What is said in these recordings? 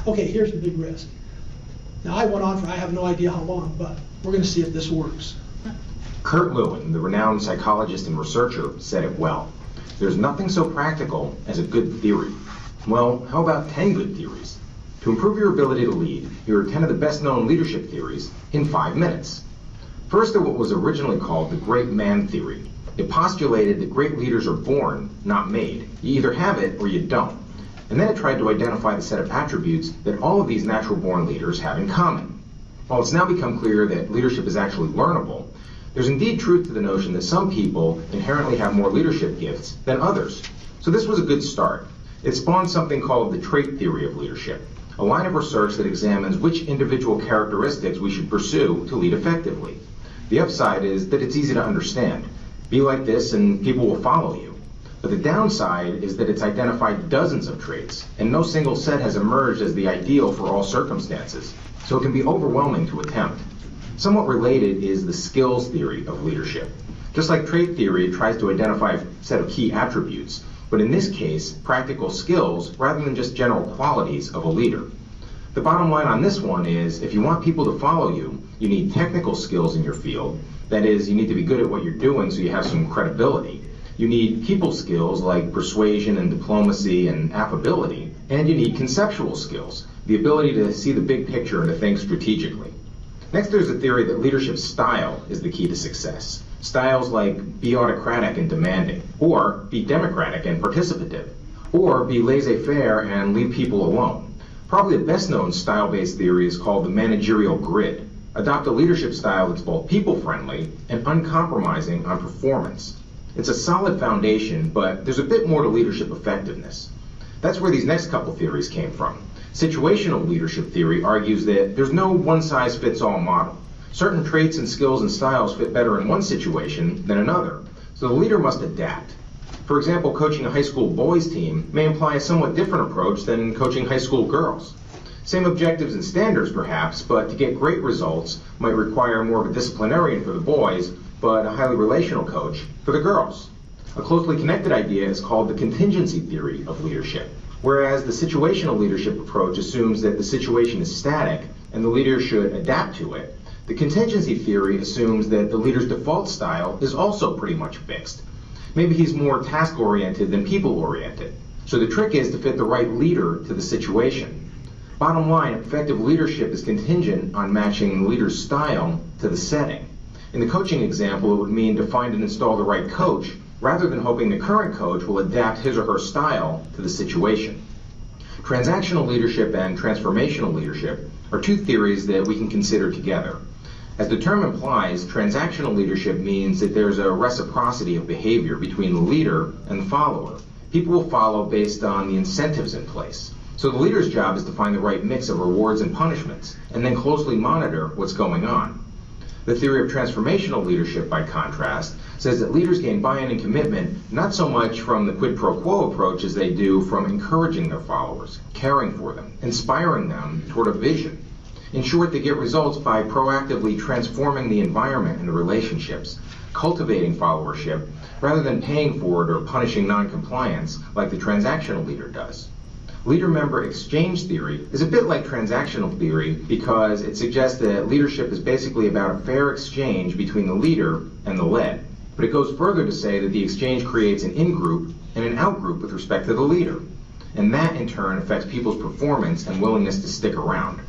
Okay, here's the big risk. Now, I went on for I have no idea how long, but we're going to see if this works. Kurt Lewin, the renowned psychologist and researcher, said it well. There's nothing so practical as a good theory. Well, how about 10 good theories? To improve your ability to lead, here are 10 of the best-known leadership theories in 5 minutes. First are what was originally called the great man theory. It postulated that great leaders are born, not made. You either have it or you don't. And then it tried to identify the set of attributes that all of these natural-born leaders have in common. While it's now become clear that leadership is actually learnable, there's indeed truth to the notion that some people inherently have more leadership gifts than others. So this was a good start. It spawned something called the trait theory of leadership, a line of research that examines which individual characteristics we should pursue to lead effectively. The upside is that it's easy to understand. Be like this and people will follow you. But the downside is that it's identified dozens of traits, and no single set has emerged as the ideal for all circumstances, so it can be overwhelming to attempt. Somewhat related is the skills theory of leadership. Just like trait theory, it tries to identify a set of key attributes, but in this case, practical skills rather than just general qualities of a leader. The bottom line on this one is, if you want people to follow you, you need technical skills in your field. That is, you need to be good at what you're doing so you have some credibility. You need people skills like persuasion and diplomacy and affability, and you need conceptual skills, the ability to see the big picture and to think strategically. Next, there's the theory that leadership style is the key to success. Styles like be autocratic and demanding, or be democratic and participative, or be laissez-faire and leave people alone. Probably the best known style-based theory is called the managerial grid. Adopt a leadership style that's both people-friendly and uncompromising on performance. It's a solid foundation, but there's a bit more to leadership effectiveness. That's where these next couple theories came from. Situational leadership theory argues that there's no one-size-fits-all model. Certain traits and skills and styles fit better in one situation than another, so the leader must adapt. For example, coaching a high school boys team may imply a somewhat different approach than coaching high school girls. Same objectives and standards perhaps, but to get great results might require more of a disciplinarian for the boys, but a highly relational coach for the girls. A closely connected idea is called the contingency theory of leadership. Whereas the situational leadership approach assumes that the situation is static and the leader should adapt to it, the contingency theory assumes that the leader's default style is also pretty much fixed. Maybe he's more task-oriented than people-oriented. So the trick is to fit the right leader to the situation. Bottom line, effective leadership is contingent on matching the leader's style to the setting. In the coaching example, it would mean to find and install the right coach, rather than hoping the current coach will adapt his or her style to the situation. Transactional leadership and transformational leadership are two theories that we can consider together. As the term implies, transactional leadership means that there's a reciprocity of behavior between the leader and the follower. People will follow based on the incentives in place. So the leader's job is to find the right mix of rewards and punishments, and then closely monitor what's going on. The theory of transformational leadership, by contrast, says that leaders gain buy-in and commitment not so much from the quid pro quo approach as they do from encouraging their followers, caring for them, inspiring them toward a vision. In short, they get results by proactively transforming the environment and the relationships, cultivating followership, rather than paying for it or punishing non-compliance like the transactional leader does. Leader-member exchange theory is a bit like transactional theory because it suggests that leadership is basically about a fair exchange between the leader and the led. But it goes further to say that the exchange creates an in-group and an out-group with respect to the leader. And that, in turn, affects people's performance and willingness to stick around.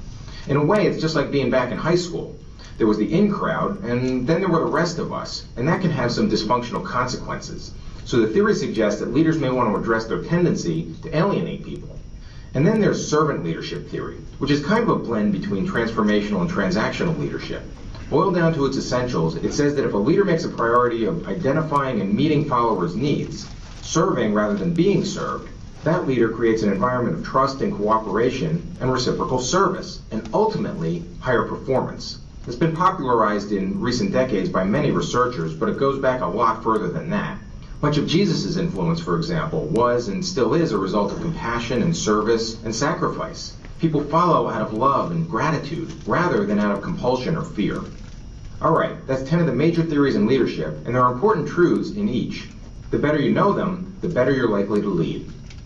In a way, it's just like being back in high school. There was the in crowd, and then there were the rest of us, and that can have some dysfunctional consequences. So the theory suggests that leaders may want to address their tendency to alienate people. And then there's servant leadership theory, which is kind of a blend between transformational and transactional leadership. Boiled down to its essentials, it says that if a leader makes a priority of identifying and meeting followers' needs, serving rather than being served, that leader creates an environment of trust and cooperation and reciprocal service, and ultimately, higher performance. It's been popularized in recent decades by many researchers, but it goes back a lot further than that. Much of Jesus' influence, for example, was and still is a result of compassion and service and sacrifice. People follow out of love and gratitude rather than out of compulsion or fear. All right, that's 10 of the major theories in leadership, and there are important truths in each. The better you know them, the better you're likely to lead.